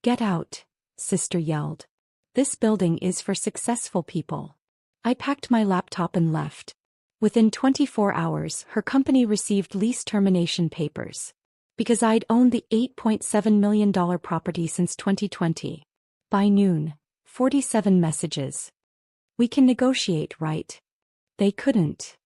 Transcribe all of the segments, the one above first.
Get out, sister yelled. This building is for successful people. I packed my laptop and left. Within 24 hours, her company received lease termination papers. Because I'd owned the $8.7 million property since 2020. By noon, 47 messages. We can negotiate, right? They couldn't.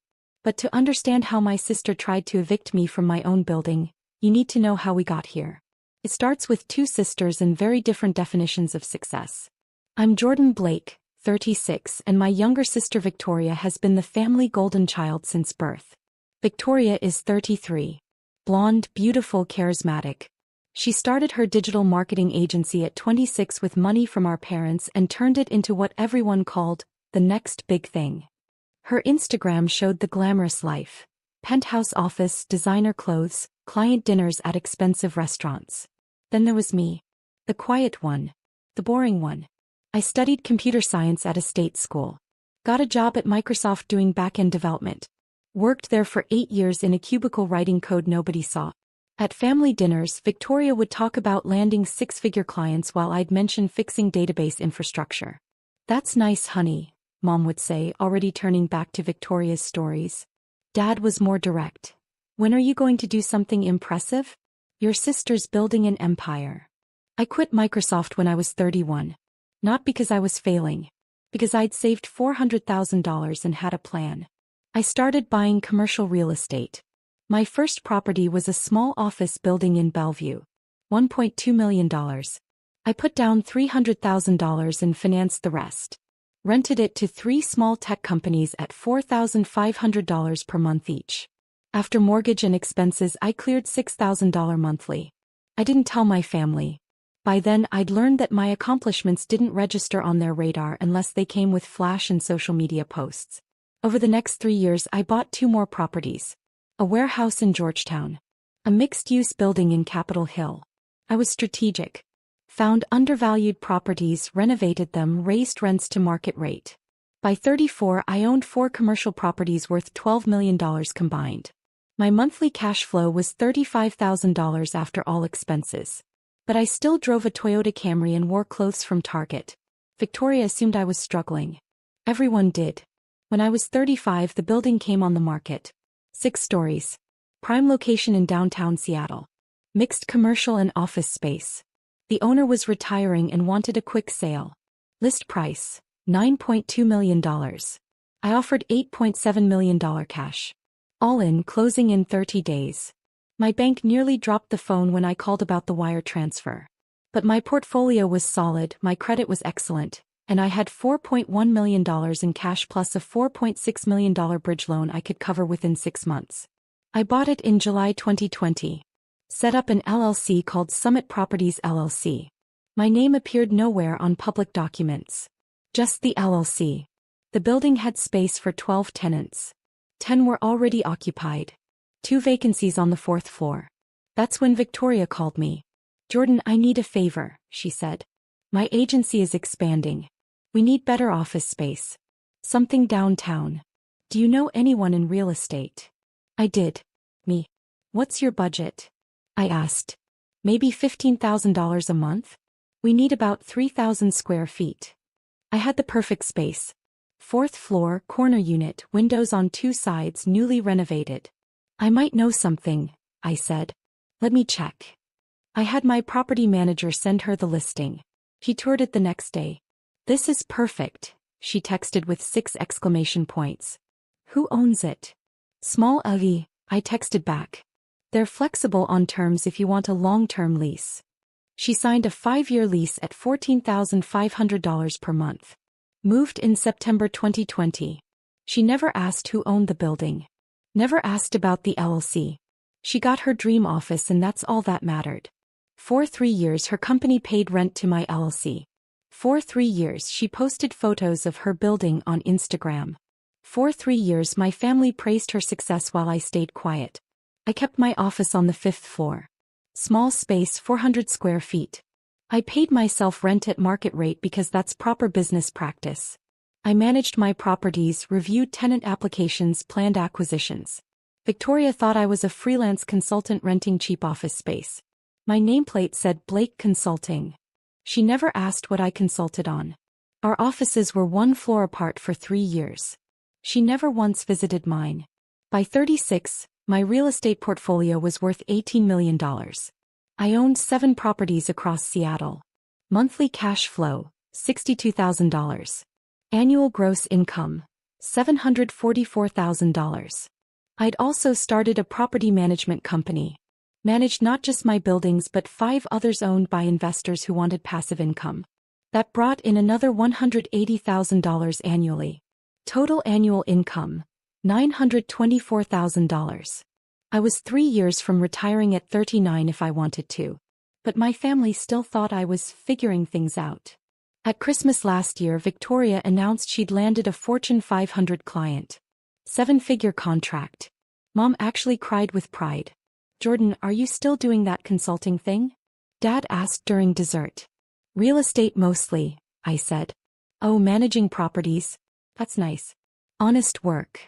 But to understand how my sister tried to evict me from my own building, you need to know how we got here. It starts with two sisters and very different definitions of success. I'm Jordan Blake, 36, and my younger sister Victoria has been the family golden child since birth. Victoria is 33. Blonde, beautiful, charismatic. She started her digital marketing agency at 26 with money from our parents and turned it into what everyone called the next big thing. Her Instagram showed the glamorous life. Penthouse office, designer clothes, client dinners at expensive restaurants. Then there was me. The quiet one. The boring one. I studied computer science at a state school. Got a job at Microsoft doing back-end development. Worked there for 8 years in a cubicle writing code nobody saw. At family dinners, Victoria would talk about landing six-figure clients while I'd mention fixing database infrastructure. That's nice, honey, Mom would say, already turning back to Victoria's stories. Dad was more direct. When are you going to do something impressive? Your sister's building an empire. I quit Microsoft when I was 31. Not because I was failing. Because I'd saved $400,000 and had a plan. I started buying commercial real estate. My first property was a small office building in Bellevue. $1.2 million. I put down $300,000 and financed the rest. Rented it to 3 small tech companies at $4,500 per month each. After mortgage and expenses, I cleared $6,000 monthly. I didn't tell my family. By then, I'd learned that my accomplishments didn't register on their radar unless they came with flash and social media posts. Over the next 3 years, I bought 2 more properties. A warehouse in Georgetown. A mixed-use building in Capitol Hill. I was strategic. Found undervalued properties, renovated them, raised rents to market rate. By 34, I owned 4 commercial properties worth $12 million combined. My monthly cash flow was $35,000 after all expenses. But I still drove a Toyota Camry and wore clothes from Target. Victoria assumed I was struggling. Everyone did. When I was 35, the building came on the market. 6 stories. Prime location in downtown Seattle. Mixed commercial and office space. The owner was retiring and wanted a quick sale. List price, $9.2 million. I offered $8.7 million cash. All in, closing in 30 days. My bank nearly dropped the phone when I called about the wire transfer. But my portfolio was solid, my credit was excellent, and I had $4.1 million in cash plus a $4.6 million bridge loan I could cover within 6 months. I bought it in July 2020. Set up an LLC called Summit Properties LLC. My name appeared nowhere on public documents. Just the LLC. The building had space for 12 tenants. 10 were already occupied. 2 vacancies on the 4th floor. That's when Victoria called me. Jordan, I need a favor, she said. My agency is expanding. We need better office space. Something downtown. Do you know anyone in real estate? I did. Me. What's your budget? I asked. Maybe $15,000 a month? We need about 3,000 square feet. I had the perfect space. 4th floor, corner unit, windows on 2 sides, newly renovated. I might know something, I said. Let me check. I had my property manager send her the listing. She toured it the next day. This is perfect, she texted with 6 exclamation points. Who owns it? Small Ugly, I texted back. They're flexible on terms if you want a long-term lease. She signed a 5-year lease at $14,500 per month. Moved in September 2020. She never asked who owned the building. Never asked about the LLC. She got her dream office and that's all that mattered. For 3 years her company paid rent to my LLC. For 3 years she posted photos of her building on Instagram. For 3 years my family praised her success while I stayed quiet. I kept my office on the 5th floor. Small space, 400 square feet. I paid myself rent at market rate because that's proper business practice. I managed my properties, reviewed tenant applications, planned acquisitions. Victoria thought I was a freelance consultant renting cheap office space. My nameplate said Blake Consulting. She never asked what I consulted on. Our offices were one floor apart for 3 years. She never once visited mine. By 36, my real estate portfolio was worth $18 million. I owned 7 properties across Seattle. Monthly cash flow, $62,000. Annual gross income, $744,000. I'd also started a property management company. Managed not just my buildings but 5 others owned by investors who wanted passive income. That brought in another $180,000 annually. Total annual income, $924,000. I was 3 years from retiring at 39 if I wanted to. But my family still thought I was figuring things out. At Christmas last year, Victoria announced she'd landed a Fortune 500 client. 7-figure contract. Mom actually cried with pride. Jordan, are you still doing that consulting thing? Dad asked during dessert. Real estate mostly, I said. Oh, managing properties? That's nice. Honest work.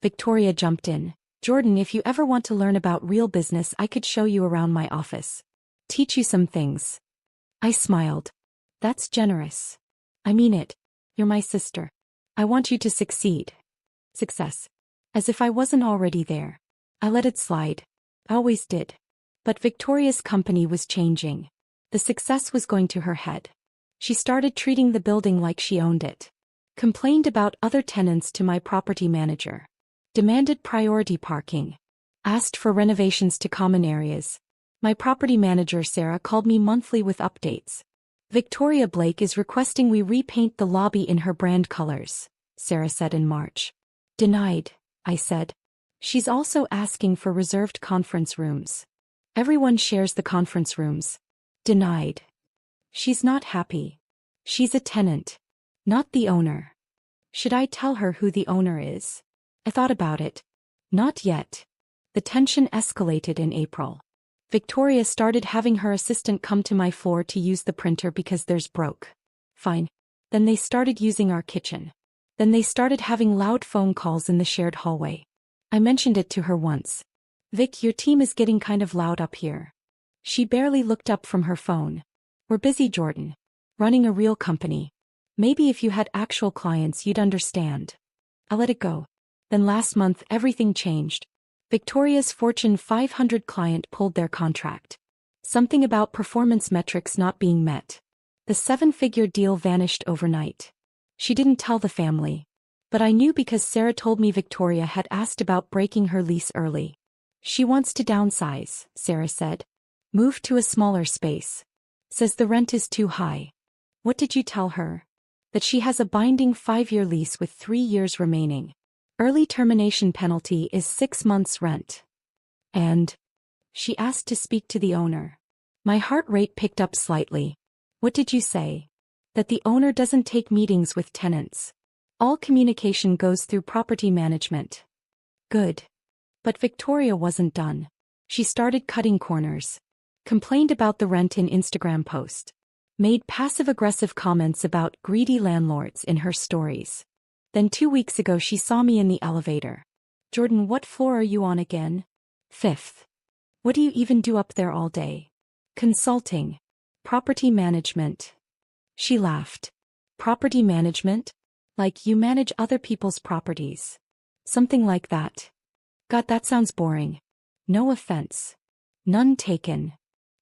Victoria jumped in. Jordan, if you ever want to learn about real business, I could show you around my office. Teach you some things. I smiled. That's generous. I mean it. You're my sister. I want you to succeed. Success. As if I wasn't already there. I let it slide. I always did. But Victoria's company was changing. The success was going to her head. She started treating the building like she owned it. Complained about other tenants to my property manager. Demanded priority parking. Asked for renovations to common areas. My property manager Sarah called me monthly with updates. Victoria Blake is requesting we repaint the lobby in her brand colors, Sarah said in March. Denied, I said. She's also asking for reserved conference rooms. Everyone shares the conference rooms. Denied. She's not happy. She's a tenant. Not the owner. Should I tell her who the owner is? I thought about it. Not yet. The tension escalated in April. Victoria started having her assistant come to my floor to use the printer because theirs broke. Fine. Then they started using our kitchen. Then they started having loud phone calls in the shared hallway. I mentioned it to her once. Vic, your team is getting kind of loud up here. She barely looked up from her phone. We're busy, Jordan. Running a real company. Maybe if you had actual clients you'd understand. I let it go. Then last month everything changed. Victoria's Fortune 500 client pulled their contract. Something about performance metrics not being met. The 7-figure deal vanished overnight. She didn't tell the family. But I knew because Sarah told me Victoria had asked about breaking her lease early. She wants to downsize, Sarah said. Move to a smaller space. Says the rent is too high. What did you tell her? That she has a binding 5-year lease with 3 years remaining. Early termination penalty is 6 months' rent. And? She asked to speak to the owner. My heart rate picked up slightly. What did you say? That the owner doesn't take meetings with tenants. All communication goes through property management. Good. But Victoria wasn't done. She started cutting corners. Complained about the rent in Instagram post. Made passive-aggressive comments about greedy landlords in her stories. Then 2 weeks ago she saw me in the elevator. Jordan, what floor are you on again? 5th. What do you even do up there all day? Consulting. Property management. She laughed. Property management? Like you manage other people's properties. Something like that. God, that sounds boring. No offense. None taken.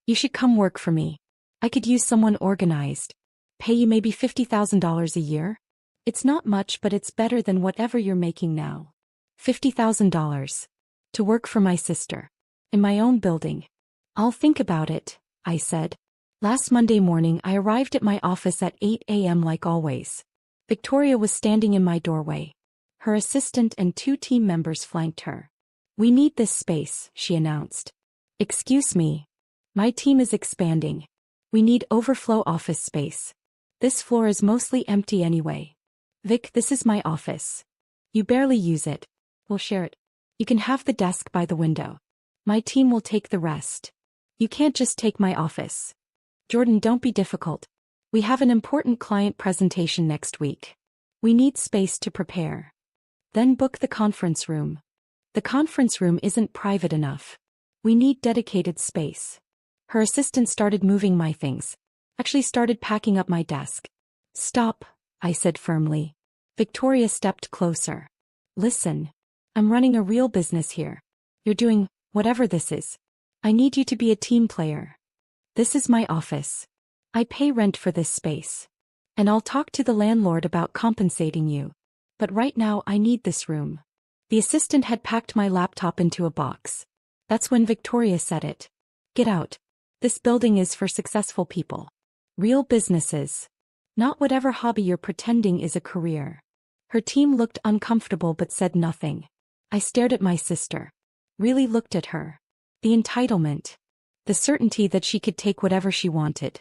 You should come work for me. I could use someone organized. Pay you maybe $50,000 a year? It's not much, but it's better than whatever you're making now. $50,000. To work for my sister. In my own building. I'll think about it, I said. Last Monday morning I arrived at my office at 8 a.m. like always. Victoria was standing in my doorway. Her assistant and 2 team members flanked her. We need this space, she announced. Excuse me. My team is expanding. We need overflow office space. This floor is mostly empty anyway. Vic, this is my office. You barely use it. We'll share it. You can have the desk by the window. My team will take the rest. You can't just take my office. Jordan, don't be difficult. We have an important client presentation next week. We need space to prepare. Then book the conference room. The conference room isn't private enough. We need dedicated space. Her assistant started moving my things. Actually started packing up my desk. Stop, I said firmly. Victoria stepped closer. Listen. I'm running a real business here. You're doing whatever this is. I need you to be a team player. This is my office. I pay rent for this space. And I'll talk to the landlord about compensating you. But right now I need this room. The assistant had packed my laptop into a box. That's when Victoria said it. Get out. This building is for successful people. Real businesses. Not whatever hobby you're pretending is a career. Her team looked uncomfortable but said nothing. I stared at my sister. Really looked at her. The entitlement. The certainty that she could take whatever she wanted.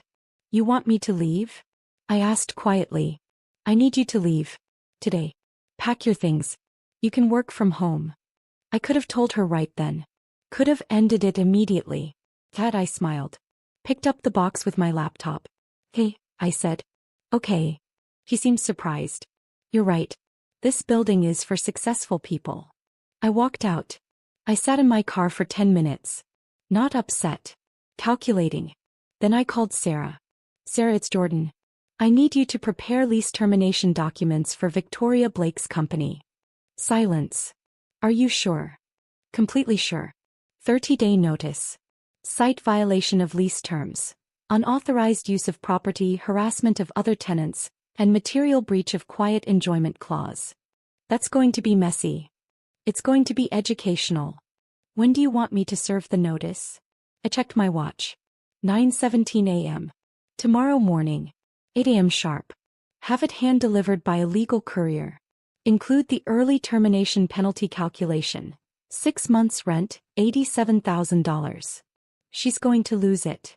You want me to leave? I asked quietly. I need you to leave. Today. Pack your things. You can work from home. I could have told her right then. Could have ended it immediately. That I smiled. Picked up the box with my laptop. Hey, I said. Okay. He seemed surprised. You're right. This building is for successful people. I walked out. I sat in my car for 10 minutes. Not upset. Calculating. Then I called Sarah. Sarah, it's Jordan. I need you to prepare lease termination documents for Victoria Blake's company. Silence. Are you sure? Completely sure. 30-day notice. Site violation of lease terms. Unauthorized use of property, harassment of other tenants, and material breach of quiet enjoyment clause. That's going to be messy. It's going to be educational. When do you want me to serve the notice? I checked my watch. 9:17 a.m. Tomorrow morning. 8 a.m. sharp. Have it hand-delivered by a legal courier. Include the early termination penalty calculation. 6 months rent, $87,000. She's going to lose it.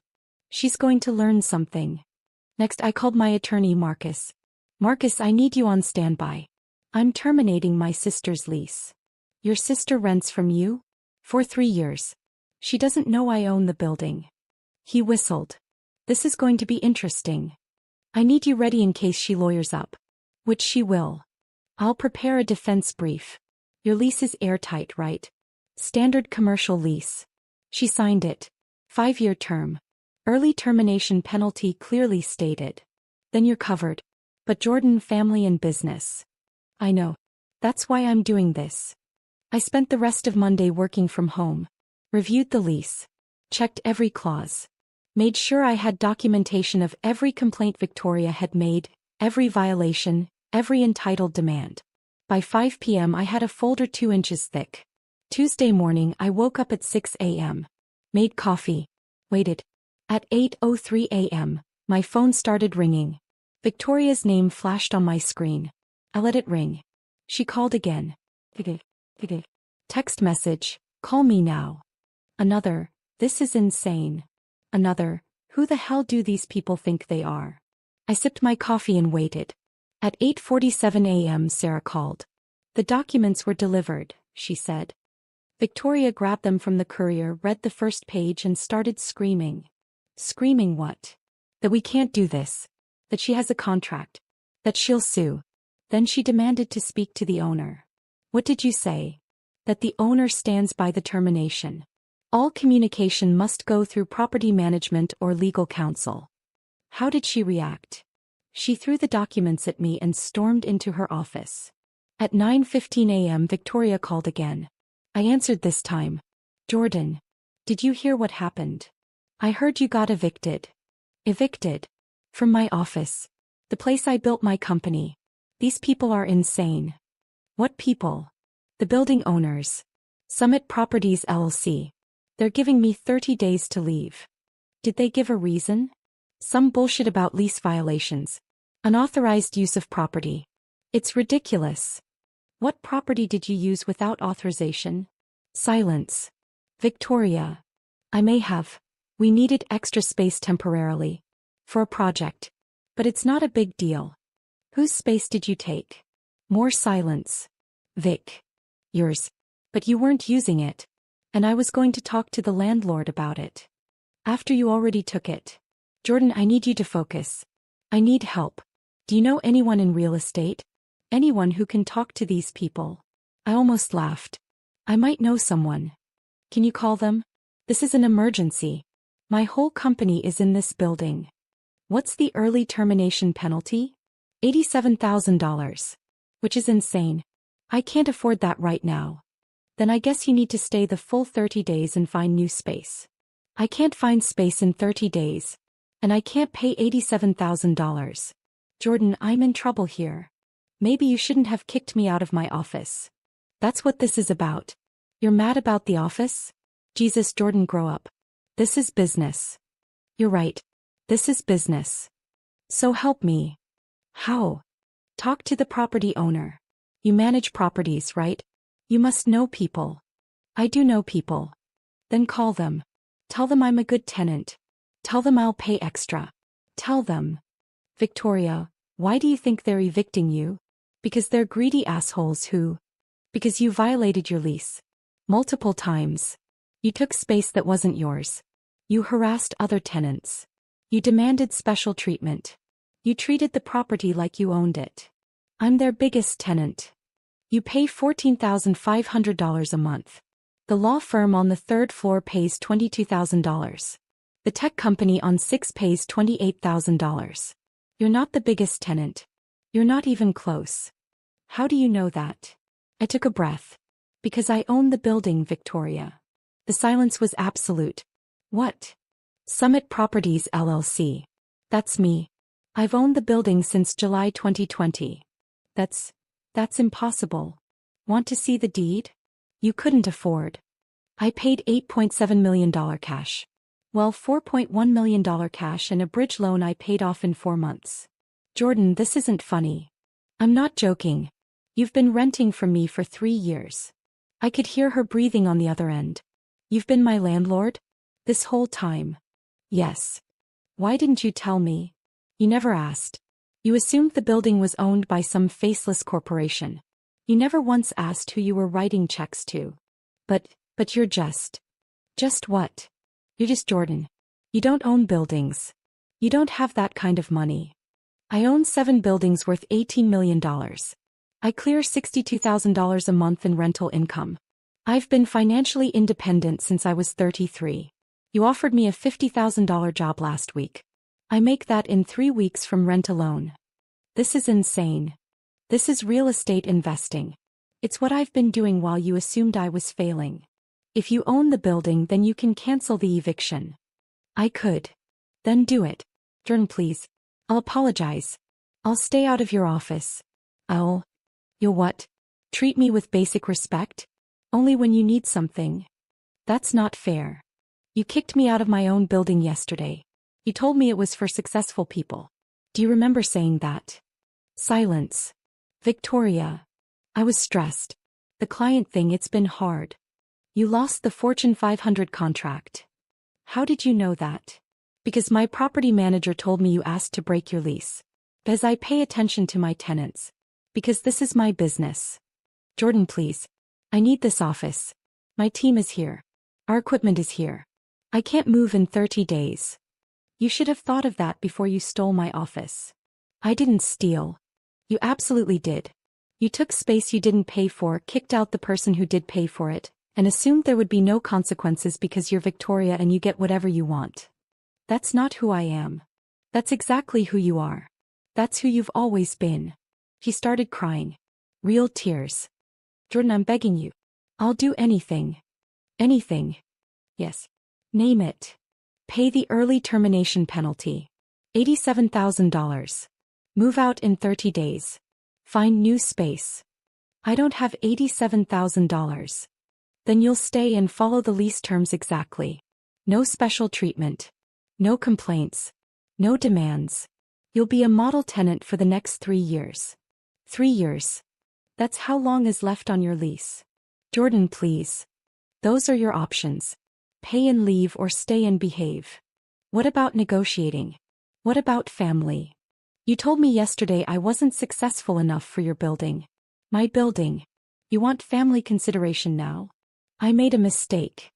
She's going to learn something. Next I called my attorney Marcus. Marcus, I need you on standby. I'm terminating my sister's lease. Your sister rents from you? For 3 years. She doesn't know I own the building. He whistled. This is going to be interesting. I need you ready in case she lawyers up. Which she will. I'll prepare a defense brief. Your lease is airtight, right? Standard commercial lease. She signed it. 5-year term. Early termination penalty clearly stated. Then you're covered. But Jordan, family and business. I know. That's why I'm doing this. I spent the rest of Monday working from home. Reviewed the lease. Checked every clause. Made sure I had documentation of every complaint Victoria had made, every violation, every entitled demand. By 5 p.m. I had a folder 2 inches thick. Tuesday morning I woke up at 6 a.m. Made coffee. Waited. At 8:03 a.m., my phone started ringing. Victoria's name flashed on my screen. I let it ring. She called again. Text message, call me now. Another, this is insane. Another, who the hell do these people think they are? I sipped my coffee and waited. At 8:47 a.m. Sarah called. The documents were delivered, she said. Victoria grabbed them from the courier, read the first page and started screaming. Screaming what? That we can't do this. That she has a contract. That she'll sue. Then she demanded to speak to the owner. What did you say? That the owner stands by the termination. All communication must go through property management or legal counsel. How did she react? She threw the documents at me and stormed into her office. At 9:15 a.m. Victoria called again. I answered this time. Jordan. Did you hear what happened? I heard you got evicted. Evicted? From my office. The place I built my company. These people are insane. What people? The building owners. Summit Properties LLC. They're giving me 30 days to leave. Did they give a reason? Some bullshit about lease violations. Unauthorized use of property. It's ridiculous. What property did you use without authorization? Silence. Victoria. I may have. We needed extra space temporarily. For a project. But it's not a big deal. Whose space did you take? More silence. Vic. Yours. But you weren't using it. And I was going to talk to the landlord about it. After you already took it. Jordan, I need you to focus. I need help. Do you know anyone in real estate? Anyone who can talk to these people? I almost laughed. I might know someone. Can you call them? This is an emergency. My whole company is in this building. What's the early termination penalty? $87,000. Which is insane. I can't afford that right now. Then I guess you need to stay the full 30 days and find new space. I can't find space in 30 days. And I can't pay $87,000. Jordan, I'm in trouble here. Maybe you shouldn't have kicked me out of my office. That's what this is about. You're mad about the office? Jesus, Jordan, grow up. This is business. You're right. This is business. So help me. How? Talk to the property owner. You manage properties, right? You must know people. I do know people. Then call them. Tell them I'm a good tenant. Tell them I'll pay extra. Tell them. Victoria, why do you think they're evicting you? Because they're greedy assholes who... Because you violated your lease. Multiple times. You took space that wasn't yours. You harassed other tenants. You demanded special treatment. You treated the property like you owned it. I'm their biggest tenant. You pay $14,500 a month. The law firm on the third floor pays $22,000. The tech company on 6 pays $28,000. You're not the biggest tenant. You're not even close. How do you know that? I took a breath. Because I own the building, Victoria. The silence was absolute. What? Summit Properties LLC. That's me. I've owned the building since July 2020. That's impossible. Want to see the deed? You couldn't afford. I paid $8.7 million cash. Well, $4.1 million cash and a bridge loan I paid off in 4 months. Jordan, this isn't funny. I'm not joking. You've been renting from me for 3 years. I could hear her breathing on the other end. You've been my landlord? This whole time? Yes. Why didn't you tell me? You never asked. You assumed the building was owned by some faceless corporation. You never once asked who you were writing checks to. But you're just... Just what? You're just Jordan. You don't own buildings. You don't have that kind of money. I own 7 buildings worth $18 million. I clear $62,000 a month in rental income. I've been financially independent since I was 33. You offered me a $50,000 job last week. I make that in 3 weeks from rent alone. This is insane. This is real estate investing. It's what I've been doing while you assumed I was failing. If you own the building, then you can cancel the eviction. I could. Then do it. Jordan, please. I'll apologize. I'll stay out of your office. You'll what? Treat me with basic respect? Only when you need something. That's not fair. You kicked me out of my own building yesterday. You told me it was for successful people. Do you remember saying that? Silence. Victoria. I was stressed. The client thing, it's been hard. You lost the Fortune 500 contract. How did you know that? Because my property manager told me you asked to break your lease. Because I pay attention to my tenants. Because this is my business. Jordan, please. I need this office. My team is here. Our equipment is here. I can't move in 30 days. You should have thought of that before you stole my office. I didn't steal. You absolutely did. You took space you didn't pay for, kicked out the person who did pay for it, and assumed there would be no consequences because you're Victoria and you get whatever you want. That's not who I am. That's exactly who you are. That's who you've always been. He started crying. Real tears. Jordan, I'm begging you. I'll do anything. Anything. Yes. Name it. Pay the early termination penalty. $87,000. Move out in 30 days. Find new space. I don't have $87,000. Then you'll stay and follow the lease terms exactly. No special treatment. No complaints. No demands. You'll be a model tenant for the next 3 years. 3 years. That's how long is left on your lease. Jordan, please. Those are your options. Pay and leave or stay and behave. What about negotiating? What about family? You told me yesterday I wasn't successful enough for your building. My building. You want family consideration now? I made a mistake.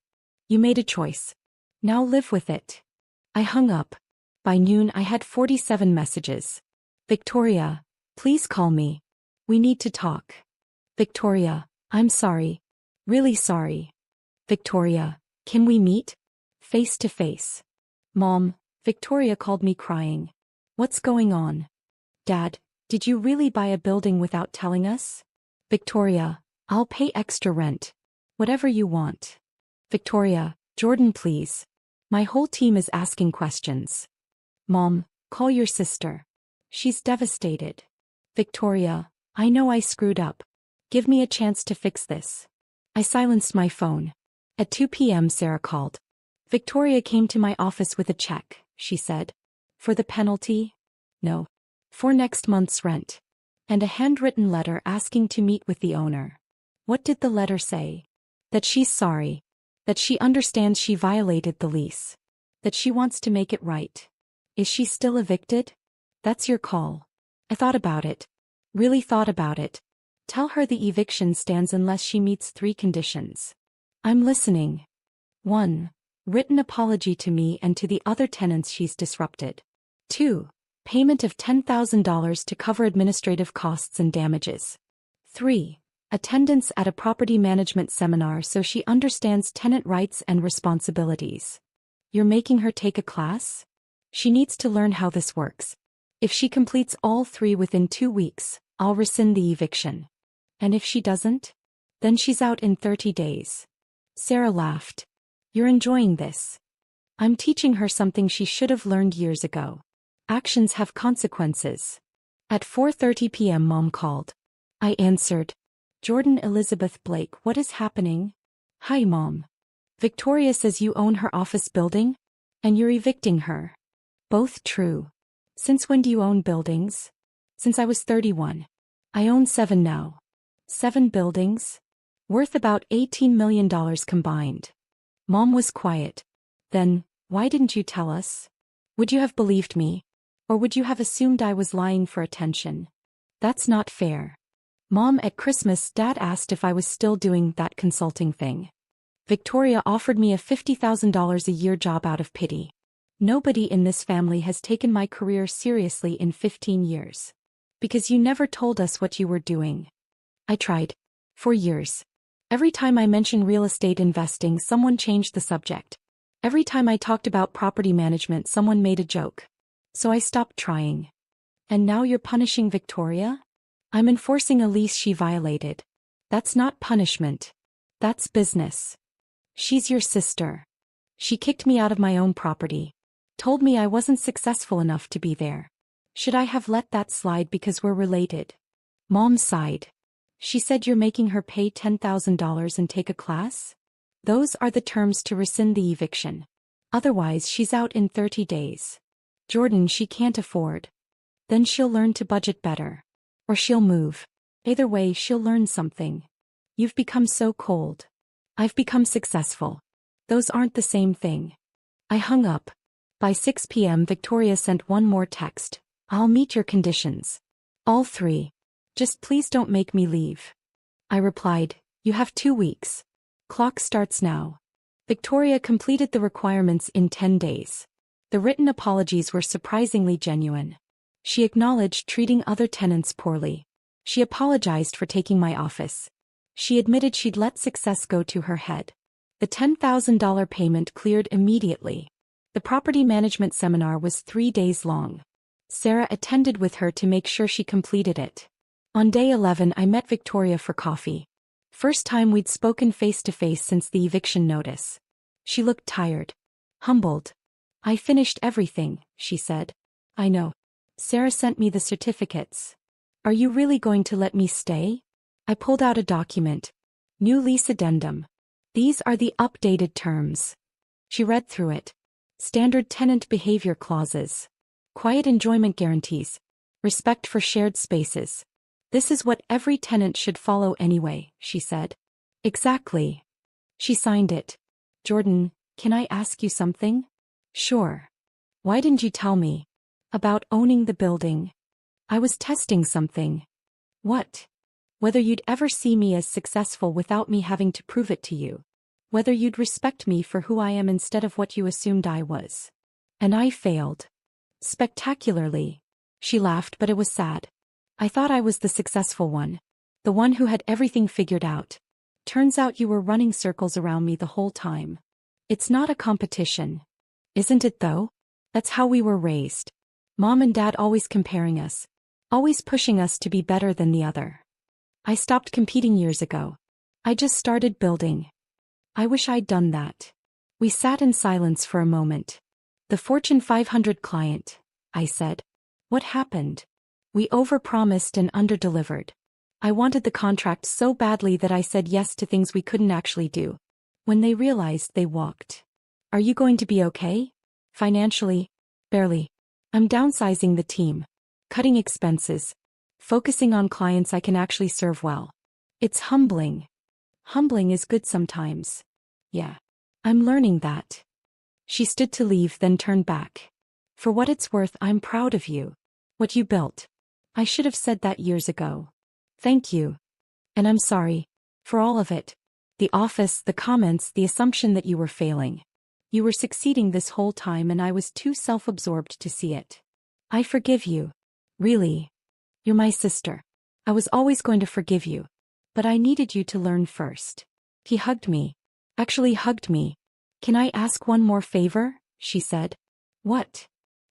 You made a choice. Now live with it. I hung up. By noon I had 47 messages. Victoria, please call me. We need to talk. Victoria, I'm sorry. Really sorry. Victoria, can we meet? Face to face. Mom, Victoria called me crying. What's going on? Dad, did you really buy a building without telling us? Victoria, I'll pay extra rent. Whatever you want. Victoria, Jordan please. My whole team is asking questions. Mom, call your sister. She's devastated. Victoria, I know I screwed up. Give me a chance to fix this. I silenced my phone. At 2 p.m. Sarah called. Victoria came to my office with a check, she said. For the penalty? No. For next month's rent. And a handwritten letter asking to meet with the owner. What did the letter say? That she's sorry. That she understands she violated the lease. That she wants to make it right. Is she still evicted? That's your call. I thought about it. Really thought about it. Tell her the eviction stands unless she meets 3 conditions. I'm listening. 1. Written apology to me and to the other tenants she's disrupted. 2. Payment of $10,000 to cover administrative costs and damages. 3. Attendance at a property management seminar so she understands tenant rights and responsibilities. You're making her take a class? She needs to learn how this works. If she completes all 3 within 2 weeks, I'll rescind the eviction. And if she doesn't? Then she's out in 30 days. Sarah laughed. You're enjoying this. I'm teaching her something she should have learned years ago. Actions have consequences. At 4:30 p.m. Mom called. I answered. Jordan Elizabeth Blake, what is happening? Hi Mom. Victoria says you own her office building? And you're evicting her. Both true. Since when do you own buildings? Since I was 31. I own 7 now. 7 buildings? Worth about $18 million combined. Mom was quiet. Then, why didn't you tell us? Would you have believed me? Or would you have assumed I was lying for attention? That's not fair. Mom, at Christmas, Dad asked if I was still doing that consulting thing. Victoria offered me a $50,000 a year job out of pity. Nobody in this family has taken my career seriously in 15 years. Because you never told us what you were doing. I tried. For years. Every time I mentioned real estate investing, someone changed the subject. Every time I talked about property management, someone made a joke. So I stopped trying. And now you're punishing Victoria? I'm enforcing a lease she violated. That's not punishment. That's business. She's your sister. She kicked me out of my own property. Told me I wasn't successful enough to be there. Should I have let that slide because we're related? Mom sighed. She said you're making her pay $10,000 and take a class? Those are the terms to rescind the eviction. Otherwise she's out in 30 days. Jordan, she can't afford. Then she'll learn to budget better. Or she'll move. Either way, she'll learn something. You've become so cold. I've become successful. Those aren't the same thing. I hung up. By 6 p.m. Victoria sent one more text. I'll meet your conditions. All 3. Just please don't make me leave. I replied, you have 2 weeks. Clock starts now. Victoria completed the requirements in 10 days. The written apologies were surprisingly genuine. She acknowledged treating other tenants poorly. She apologized for taking my office. She admitted she'd let success go to her head. The $10,000 payment cleared immediately. The property management seminar was 3 days long. Sarah attended with her to make sure she completed it. On day 11 I met Victoria for coffee. First time we'd spoken face to face since the eviction notice. She looked tired. Humbled. I finished everything, she said. I know. Sarah sent me the certificates. Are you really going to let me stay? I pulled out a document. New lease addendum. These are the updated terms. She read through it. Standard tenant behavior clauses. Quiet enjoyment guarantees. Respect for shared spaces. This is what every tenant should follow anyway, she said. Exactly. She signed it. Jordan, can I ask you something? Sure. Why didn't you tell me? About owning the building. I was testing something. What? Whether you'd ever see me as successful without me having to prove it to you. Whether you'd respect me for who I am instead of what you assumed I was. And I failed. Spectacularly. She laughed, but it was sad. I thought I was the successful one. The one who had everything figured out. Turns out you were running circles around me the whole time. It's not a competition. Isn't it though? That's how we were raised. Mom and Dad always comparing us. Always pushing us to be better than the other. I stopped competing years ago. I just started building. I wish I'd done that. We sat in silence for a moment. The Fortune 500 client, I said. What happened? We overpromised and underdelivered. I wanted the contract so badly that I said yes to things we couldn't actually do. When they realized, they walked. Are you going to be okay? Financially? Barely. I'm downsizing the team. Cutting expenses. Focusing on clients I can actually serve well. It's humbling. Humbling is good sometimes. Yeah. I'm learning that. She stood to leave, then turned back. For what it's worth, I'm proud of you. What you built. I should have said that years ago. Thank you. And I'm sorry. For all of it. The office, the comments, the assumption that you were failing. You were succeeding this whole time and I was too self-absorbed to see it. I forgive you. Really. You're my sister. I was always going to forgive you. But I needed you to learn first. He hugged me. Actually hugged me. Can I ask one more favor? She said. What?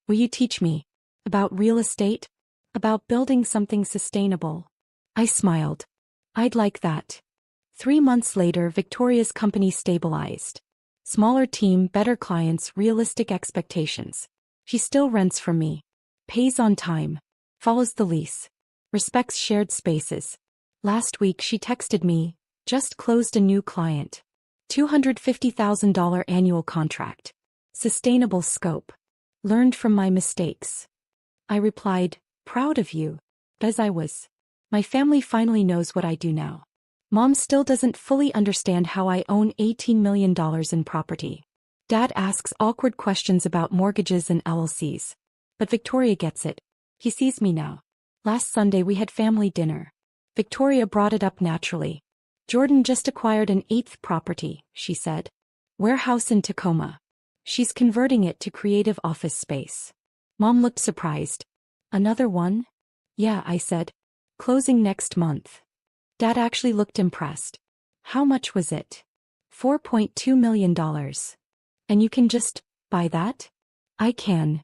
Will you teach me? About real estate? About building something sustainable? I smiled. I'd like that. 3 months later, Victoria's company stabilized. Smaller team, better clients, realistic expectations. She still rents from me. Pays on time. Follows the lease. Respects shared spaces. Last week she texted me, just closed a new client. $250,000 annual contract. Sustainable scope. Learned from my mistakes. I replied, proud of you. As I was. My family finally knows what I do now. Mom still doesn't fully understand how I own $18 million in property. Dad asks awkward questions about mortgages and LLCs. But Victoria gets it. He sees me now. Last Sunday we had family dinner. Victoria brought it up naturally. Jordan just acquired an 8th property, she said. Warehouse in Tacoma. She's converting it to creative office space. Mom looked surprised. Another one? Yeah, I said. Closing next month. Dad actually looked impressed. How much was it? $4.2 million. And you can just buy that? I can.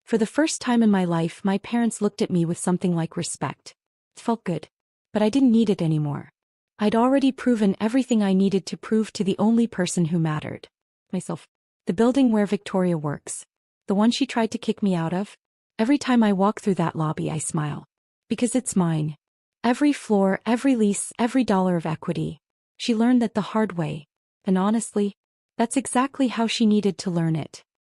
For the first time in my life, my parents looked at me with something like respect. It felt good. But I didn't need it anymore. I'd already proven everything I needed to prove to the only person who mattered. Myself. The building where Victoria works. The one she tried to kick me out of. Every time I walk through that lobby, I smile. Because it's mine. Every floor, every lease, every dollar of equity. She learned that the hard way. And honestly, that's exactly how she needed to learn it.